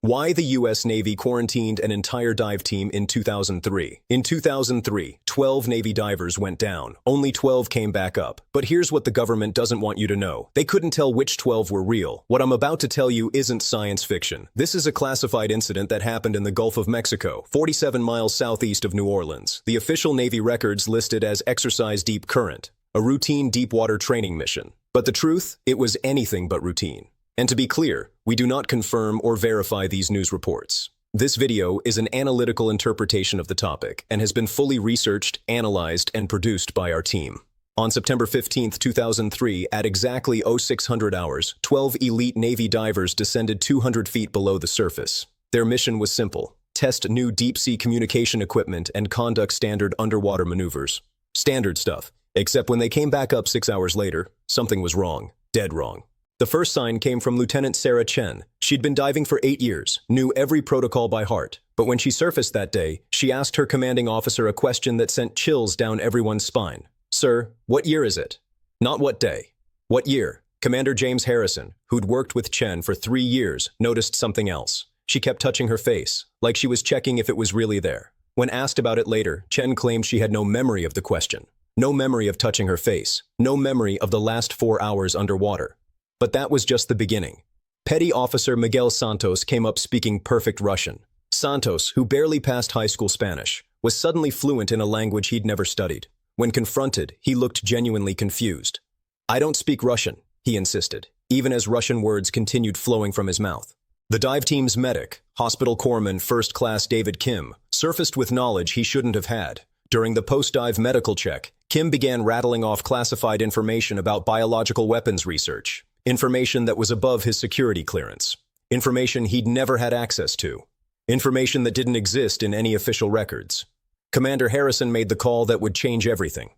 Why the U.S. Navy quarantined an entire dive team in 2003. In 2003, 12 Navy divers went down. Only 12 came back up. But here's what the government doesn't want you to know. They couldn't tell which 12 were real. What I'm about to tell you isn't science fiction. This is a classified incident that happened in the Gulf of Mexico, 47 miles southeast of New Orleans. The official Navy records listed as Exercise Deep Current, a routine deep-water training mission. But the truth, it was anything but routine. And to be clear, we do not confirm or verify these news reports. This video is an analytical interpretation of the topic and has been fully researched, analyzed, and produced by our team. On September 15, 2003, at exactly 0600 hours, 12 elite Navy divers descended 200 feet below the surface. Their mission was simple: test new deep-sea communication equipment and conduct standard underwater maneuvers. Standard stuff. Except when they came back up 6 hours later, something was wrong. Dead wrong. The first sign came from Lieutenant Sarah Chen. She'd been diving for 8 years, knew every protocol by heart. But when she surfaced that day, she asked her commanding officer a question that sent chills down everyone's spine. "Sir, what year is it?" Not what day. What year? Commander James Harrison, who'd worked with Chen for 3 years, noticed something else. She kept touching her face, like she was checking if it was really there. When asked about it later, Chen claimed she had no memory of the question. No memory of touching her face. No memory of the last 4 hours underwater. But that was just the beginning. Petty Officer Miguel Santos came up speaking perfect Russian. Santos, who barely passed high school Spanish, was suddenly fluent in a language he'd never studied. When confronted, he looked genuinely confused. "I don't speak Russian," he insisted, even as Russian words continued flowing from his mouth. The dive team's medic, Hospital Corpsman First Class David Kim, surfaced with knowledge he shouldn't have had. During the post-dive medical check, Kim began rattling off classified information about biological weapons research. Information that was above his security clearance. Information he'd never had access to. Information that didn't exist in any official records. Commander Harrison made the call that would change everything.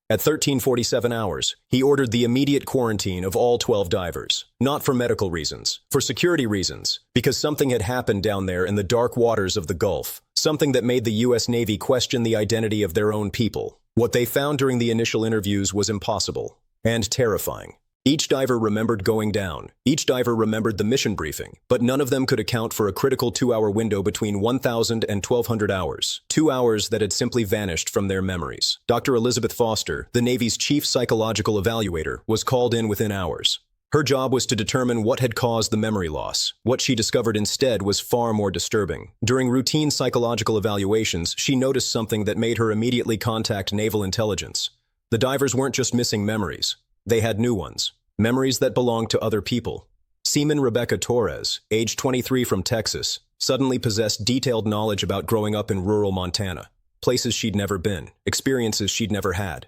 At 13:47 hours, he ordered the immediate quarantine of all 12 divers. Not for medical reasons, for security reasons, because something had happened down there in the dark waters of the Gulf. Something that made the U.S. Navy question the identity of their own people. What they found during the initial interviews was impossible and terrifying. Each diver remembered going down. Each diver remembered the mission briefing, but none of them could account for a critical 2-hour window between 1,000 and 1,200 hours. 2 hours that had simply vanished from their memories. Dr. Elizabeth Foster, the Navy's chief psychological evaluator, was called in within hours. Her job was to determine what had caused the memory loss. What she discovered instead was far more disturbing. During routine psychological evaluations, she noticed something that made her immediately contact naval intelligence. The divers weren't just missing memories. They had new ones. Memories that belonged to other people. Seaman Rebecca Torres, age 23 from Texas, suddenly possessed detailed knowledge about growing up in rural Montana. Places she'd never been, experiences she'd never had.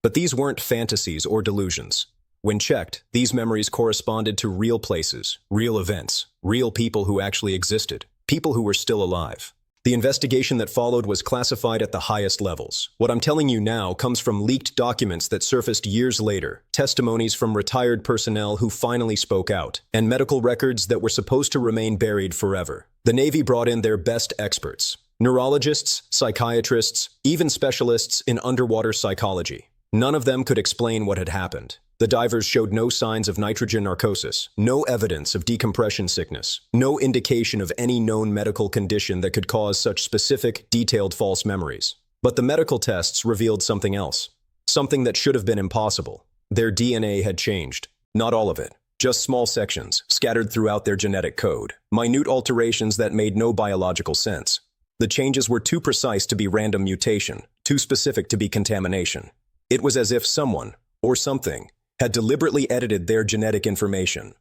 But these weren't fantasies or delusions. When checked, these memories corresponded to real places, real events, real people who actually existed, people who were still alive. The investigation that followed was classified at the highest levels. What I'm telling you now comes from leaked documents that surfaced years later, testimonies from retired personnel who finally spoke out, and medical records that were supposed to remain buried forever. The Navy brought in their best experts, neurologists, psychiatrists, even specialists in underwater psychology. None of them could explain what had happened. The divers showed no signs of nitrogen narcosis, no evidence of decompression sickness, no indication of any known medical condition that could cause such specific, detailed false memories. But the medical tests revealed something else. Something that should have been impossible. Their DNA had changed. Not all of it. Just small sections, scattered throughout their genetic code. Minute alterations that made no biological sense. The changes were too precise to be random mutation, too specific to be contamination. It was as if someone, or something, had deliberately edited their genetic information.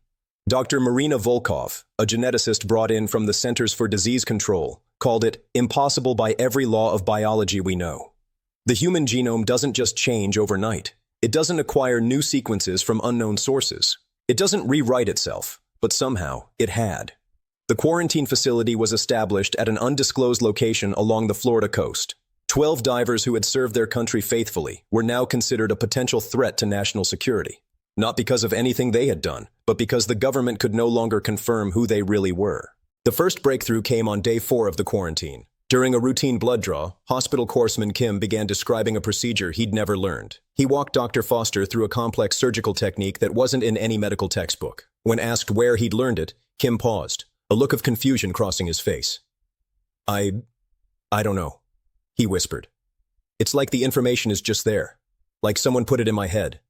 Dr. Marina Volkov, a geneticist brought in from the Centers for Disease Control, called it impossible by every law of biology we know. The human genome doesn't just change overnight. It doesn't acquire new sequences from unknown sources. It doesn't rewrite itself, but somehow it had. The quarantine facility was established at an undisclosed location along the Florida coast. 12 divers who had served their country faithfully were now considered a potential threat to national security. Not because of anything they had done, but because the government could no longer confirm who they really were. The first breakthrough came on day 4 of the quarantine. During a routine blood draw, Hospital Corpsman Kim began describing a procedure he'd never learned. He walked Dr. Foster through a complex surgical technique that wasn't in any medical textbook. When asked where he'd learned it, Kim paused. a look of confusion crossing his face. I don't know, he whispered. It's like the information is just there, like someone put it in my head.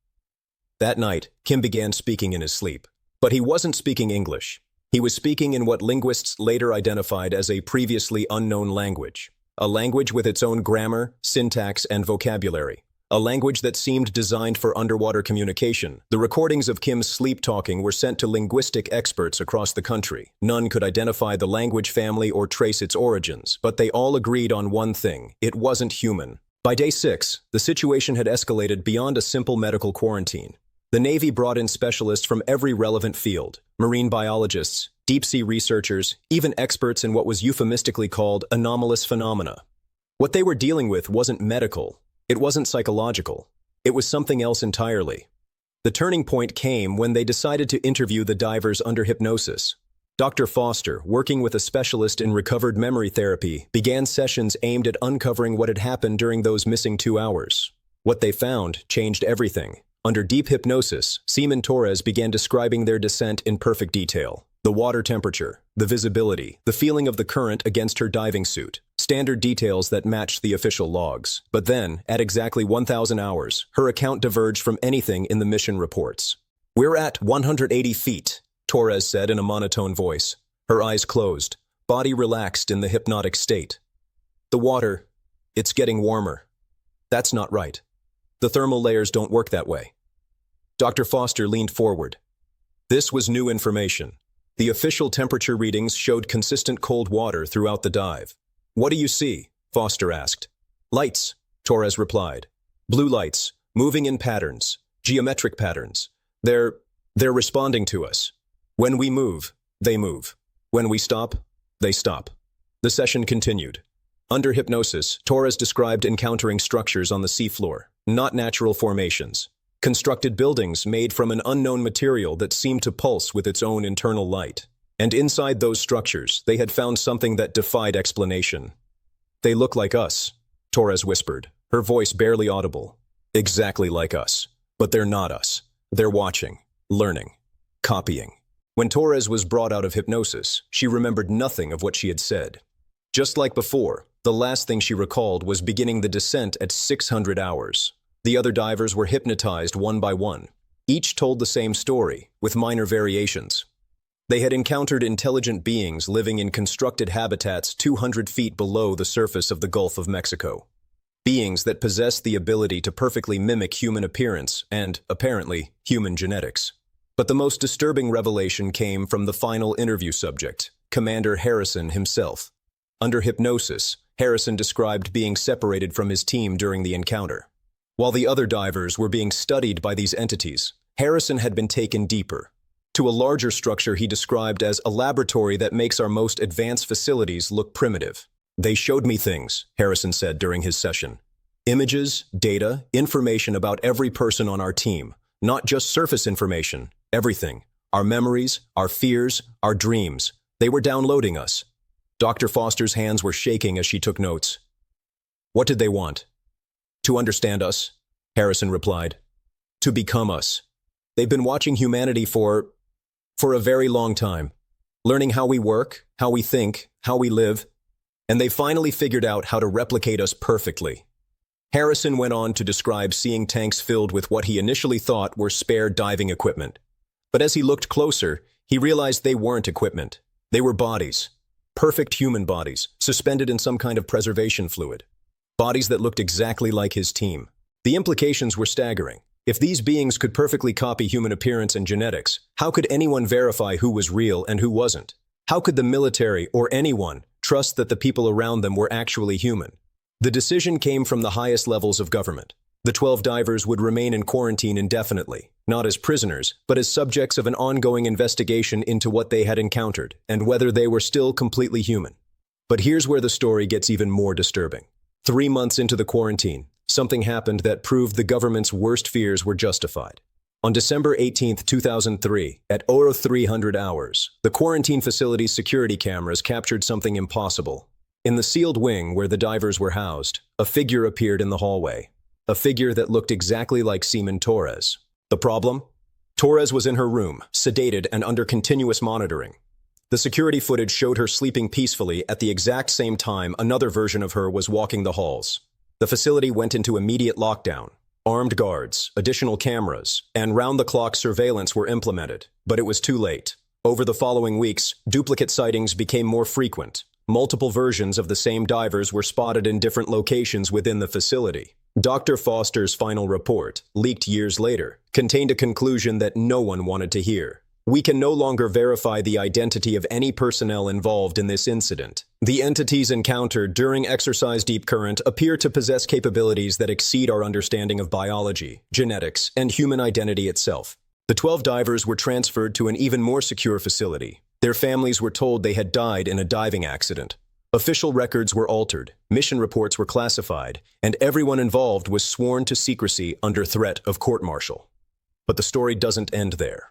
That night, Kim began speaking in his sleep. But he wasn't speaking English. He was speaking in what linguists later identified as a previously unknown language. A language with its own grammar, syntax, and vocabulary. A language that seemed designed for underwater communication. The recordings of Kim's sleep talking were sent to linguistic experts across the country. None could identify the language family or trace its origins, but they all agreed on one thing: it wasn't human. By day 6, the situation had escalated beyond a simple medical quarantine. The Navy brought in specialists from every relevant field: marine biologists, deep-sea researchers, even experts in what was euphemistically called anomalous phenomena. What they were dealing with wasn't medical. It wasn't psychological. It was something else entirely. The turning point came when they decided to interview the divers under hypnosis. Dr. Foster, working with a specialist in recovered memory therapy, began sessions aimed at uncovering what had happened during those missing 2 hours. What they found changed everything. Under deep hypnosis, Seaman Torres began describing their descent in perfect detail. The water temperature, the visibility, the feeling of the current against her diving suit. Standard details that matched the official logs. But then, at exactly 1,000 hours, her account diverged from anything in the mission reports. "We're at 180 feet, Torres said in a monotone voice. Her eyes closed, body relaxed in the hypnotic state. "The water, it's getting warmer. That's not right. The thermal layers don't work that way." Dr. Foster leaned forward. This was new information. The official temperature readings showed consistent cold water throughout the dive. "What do you see?" Foster asked. "Lights," Torres replied. "Blue lights, moving in patterns, geometric patterns. They're responding to us. When we move, they move. When we stop, they stop." The session continued. Under hypnosis, Torres described encountering structures on the seafloor, not natural formations. Constructed buildings made from an unknown material that seemed to pulse with its own internal light. And inside those structures, they had found something that defied explanation. "They look like us," Torres whispered, her voice barely audible. "Exactly like us. But they're not us. They're watching, learning, copying." When Torres was brought out of hypnosis, she remembered nothing of what she had said. Just like before, the last thing she recalled was beginning the descent at 600 hours. The other divers were hypnotized one by one. Each told the same story, with minor variations. They had encountered intelligent beings living in constructed habitats 200 feet below the surface of the Gulf of Mexico. Beings that possessed the ability to perfectly mimic human appearance and, apparently, human genetics. But the most disturbing revelation came from the final interview subject, Commander Harrison himself. Under hypnosis, Harrison described being separated from his team during the encounter. While the other divers were being studied by these entities, Harrison had been taken deeper, to a larger structure he described as a laboratory that makes our most advanced facilities look primitive. "They showed me things," Harrison said during his session. "Images, data, information about every person on our team. Not just surface information, everything. Our memories, our fears, our dreams. They were downloading us." Dr. Foster's hands were shaking as she took notes. "What did they want?" "To understand us," Harrison replied. "To become us. They've been watching humanity for a very long time, learning how we work, how we think, how we live, and they finally figured out how to replicate us perfectly." Harrison went on to describe seeing tanks filled with what he initially thought were spare diving equipment. But as he looked closer, he realized they weren't equipment. They were bodies. Perfect human bodies, suspended in some kind of preservation fluid. Bodies that looked exactly like his team. The implications were staggering. If these beings could perfectly copy human appearance and genetics, how could anyone verify who was real and who wasn't? How could the military or anyone trust that the people around them were actually human? The decision came from the highest levels of government. The 12 divers would remain in quarantine indefinitely, not as prisoners, but as subjects of an ongoing investigation into what they had encountered and whether they were still completely human. But here's where the story gets even more disturbing. 3 months into the quarantine, something happened that proved the government's worst fears were justified. On December 18, 2003, at 0300 hours, the quarantine facility's security cameras captured something impossible. In the sealed wing where the divers were housed, a figure appeared in the hallway. A figure that looked exactly like Seaman Torres. The problem? Torres was in her room, sedated and under continuous monitoring. The security footage showed her sleeping peacefully at the exact same time another version of her was walking the halls. The facility went into immediate lockdown. Armed guards, additional cameras, and round-the-clock surveillance were implemented, but it was too late. Over the following weeks, duplicate sightings became more frequent. Multiple versions of the same divers were spotted in different locations within the facility. Dr. Foster's final report, leaked years later, contained a conclusion that no one wanted to hear. We can no longer verify the identity of any personnel involved in this incident. The entities encountered during Exercise Deep Current appear to possess capabilities that exceed our understanding of biology, genetics, and human identity itself. The 12 divers were transferred to an even more secure facility. Their families were told they had died in a diving accident. Official records were altered, mission reports were classified, and everyone involved was sworn to secrecy under threat of court-martial. But the story doesn't end there.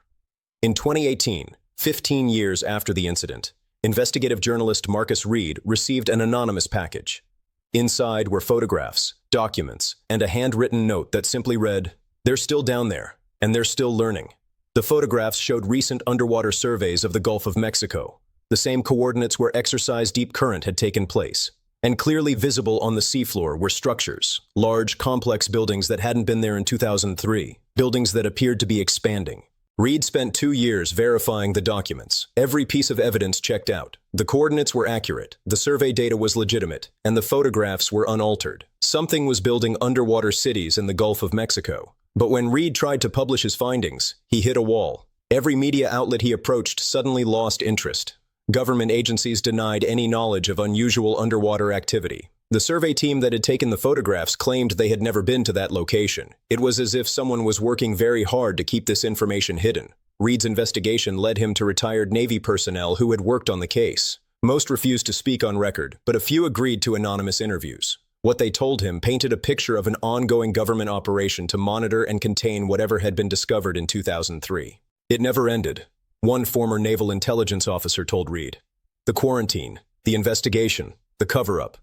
In 2018, 15 years after the incident, investigative journalist Marcus Reed received an anonymous package. Inside were photographs, documents, and a handwritten note that simply read, "They're still down there, and they're still learning." The photographs showed recent underwater surveys of the Gulf of Mexico, the same coordinates where Exercise Deep Current had taken place. And clearly visible on the seafloor were structures, large, complex buildings that hadn't been there in 2003, buildings that appeared to be expanding. Reed spent 2 years verifying the documents. Every piece of evidence checked out. The coordinates were accurate, the survey data was legitimate, and the photographs were unaltered. Something was building underwater cities in the Gulf of Mexico. But when Reed tried to publish his findings, he hit a wall. Every media outlet he approached suddenly lost interest. Government agencies denied any knowledge of unusual underwater activity. The survey team that had taken the photographs claimed they had never been to that location. It was as if someone was working very hard to keep this information hidden. Reed's investigation led him to retired Navy personnel who had worked on the case. Most refused to speak on record, but a few agreed to anonymous interviews. What they told him painted a picture of an ongoing government operation to monitor and contain whatever had been discovered in 2003. It never ended. One former naval intelligence officer told Reed, "The quarantine, the investigation, the cover-up.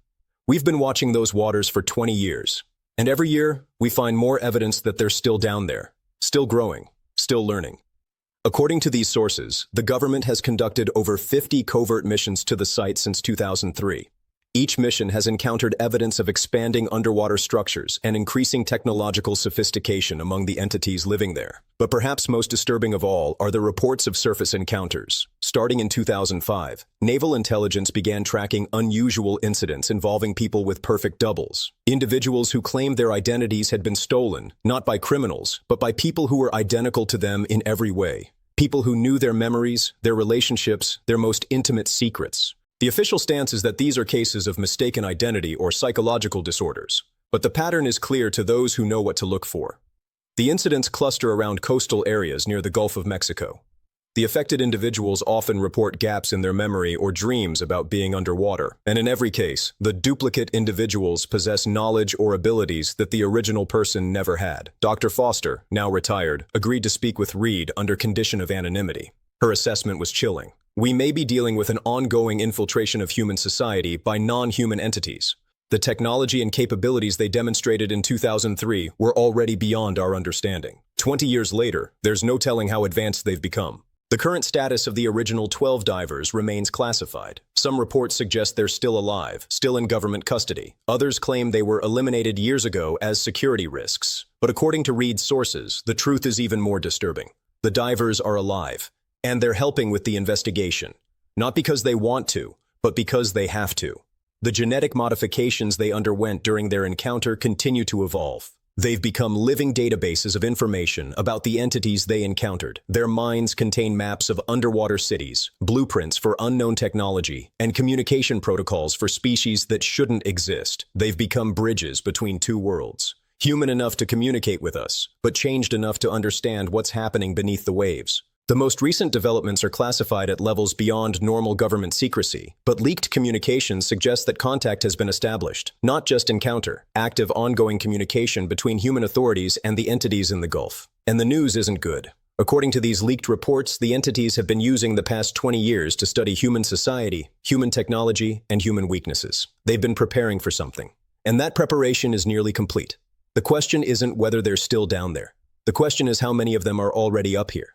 We've been watching those waters for 20 years, and every year we find more evidence that they're still down there, still growing, still learning." According to these sources, the government has conducted over 50 covert missions to the site since 2003. Each mission has encountered evidence of expanding underwater structures and increasing technological sophistication among the entities living there. But perhaps most disturbing of all are the reports of surface encounters. Starting in 2005, naval intelligence began tracking unusual incidents involving people with perfect doubles. Individuals who claimed their identities had been stolen, not by criminals, but by people who were identical to them in every way. People who knew their memories, their relationships, their most intimate secrets. The official stance is that these are cases of mistaken identity or psychological disorders, but the pattern is clear to those who know what to look for. The incidents cluster around coastal areas near the Gulf of Mexico. The affected individuals often report gaps in their memory or dreams about being underwater, and in every case, the duplicate individuals possess knowledge or abilities that the original person never had. Dr. Foster, now retired, agreed to speak with Reed under condition of anonymity. Her assessment was chilling. We may be dealing with an ongoing infiltration of human society by non-human entities. The technology and capabilities they demonstrated in 2003 were already beyond our understanding. 20 years later, there's no telling how advanced they've become. The current status of the original 12 divers remains classified. Some reports suggest they're still alive, still in government custody. Others claim they were eliminated years ago as security risks. But according to Reed's sources, the truth is even more disturbing. The divers are alive. And they're helping with the investigation, not because they want to, but because they have to. The genetic modifications they underwent during their encounter continue to evolve. They've become living databases of information about the entities they encountered. Their minds contain maps of underwater cities, blueprints for unknown technology, and communication protocols for species that shouldn't exist. They've become bridges between two worlds. Human enough to communicate with us, but changed enough to understand what's happening beneath the waves. The most recent developments are classified at levels beyond normal government secrecy, but leaked communications suggest that contact has been established, not just encounter, active ongoing communication between human authorities and the entities in the Gulf. And the news isn't good. According to these leaked reports, the entities have been using the past 20 years to study human society, human technology, and human weaknesses. They've been preparing for something. And that preparation is nearly complete. The question isn't whether they're still down there. The question is how many of them are already up here.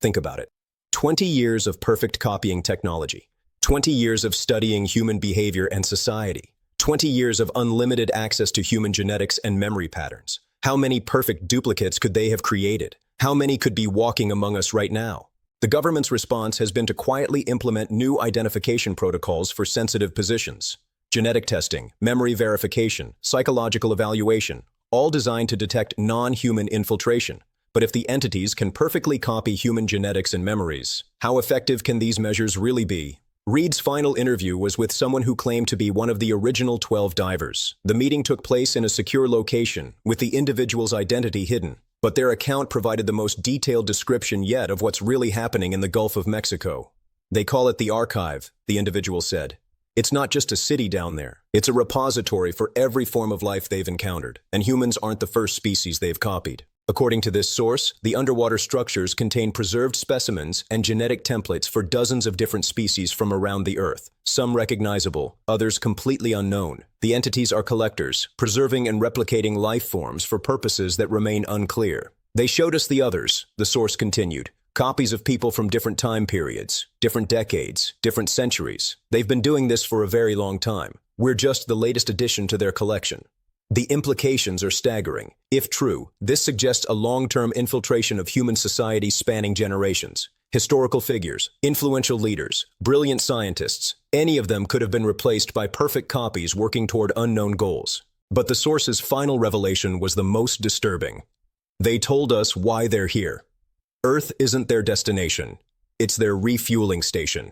Think about it. 20 years of perfect copying technology. 20 years of studying human behavior and society. 20 years of unlimited access to human genetics and memory patterns. How many perfect duplicates could they have created? How many could be walking among us right now? The government's response has been to quietly implement new identification protocols for sensitive positions. Genetic testing, memory verification, psychological evaluation, all designed to detect non-human infiltration. But if the entities can perfectly copy human genetics and memories, how effective can these measures really be? Reed's final interview was with someone who claimed to be one of the original 12 divers. The meeting took place in a secure location, with the individual's identity hidden. But their account provided the most detailed description yet of what's really happening in the Gulf of Mexico. They call it the archive, the individual said. It's not just a city down there. It's a repository for every form of life they've encountered, and humans aren't the first species they've copied. According to this source, the underwater structures contain preserved specimens and genetic templates for dozens of different species from around the Earth, some recognizable, others completely unknown. The entities are collectors, preserving and replicating life forms for purposes that remain unclear. They showed us the others, the source continued. Copies of people from different time periods, different decades, different centuries. They've been doing this for a very long time. We're just the latest addition to their collection. The implications are staggering. If true, this suggests a long-term infiltration of human society spanning generations. Historical figures, influential leaders, brilliant scientists, any of them could have been replaced by perfect copies working toward unknown goals. But the source's final revelation was the most disturbing. They told us why they're here. Earth isn't their destination. It's their refueling station.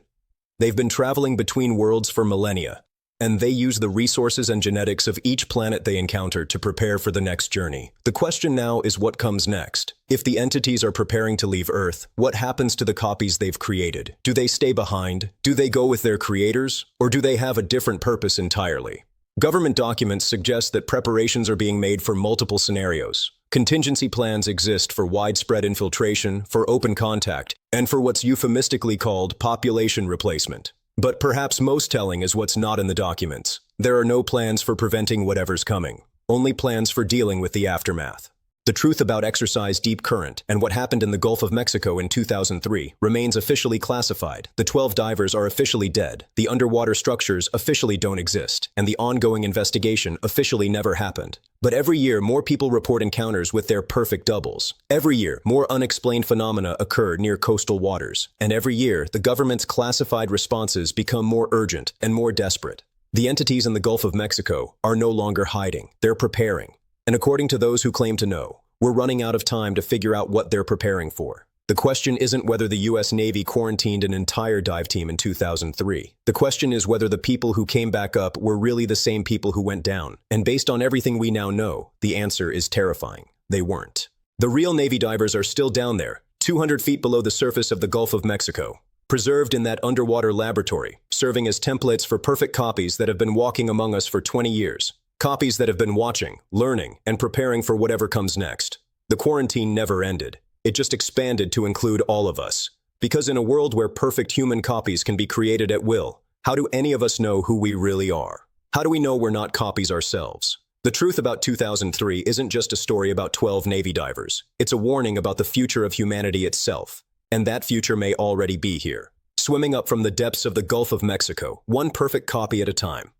They've been traveling between worlds for millennia, and they use the resources and genetics of each planet they encounter to prepare for the next journey. The question now is what comes next. If the entities are preparing to leave Earth, what happens to the copies they've created? Do they stay behind? Do they go with their creators? Or do they have a different purpose entirely? Government documents suggest that preparations are being made for multiple scenarios. Contingency plans exist for widespread infiltration, for open contact, and for what's euphemistically called population replacement. But perhaps most telling is what's not in the documents. There are no plans for preventing whatever's coming, only plans for dealing with the aftermath. The truth about Exercise Deep Current and what happened in the Gulf of Mexico in 2003 remains officially classified. The 12 divers are officially dead, the underwater structures officially don't exist, and the ongoing investigation officially never happened. But every year, more people report encounters with their perfect doubles. Every year, more unexplained phenomena occur near coastal waters. And every year, the government's classified responses become more urgent and more desperate. The entities in the Gulf of Mexico are no longer hiding. They're preparing. And according to those who claim to know, we're running out of time to figure out what they're preparing for. The question isn't whether the U.S. Navy quarantined an entire dive team in 2003. The question is whether the people who came back up were really the same people who went down. And based on everything we now know, the answer is terrifying. They weren't. The real Navy divers are still down there, 200 feet below the surface of the Gulf of Mexico, preserved in that underwater laboratory, serving as templates for perfect copies that have been walking among us for 20 years. Copies that have been watching, learning, and preparing for whatever comes next. The quarantine never ended. It just expanded to include all of us. Because in a world where perfect human copies can be created at will, how do any of us know who we really are? How do we know we're not copies ourselves? The truth about 2003 isn't just a story about 12 Navy divers. It's a warning about the future of humanity itself. And that future may already be here. Swimming up from the depths of the Gulf of Mexico, one perfect copy at a time.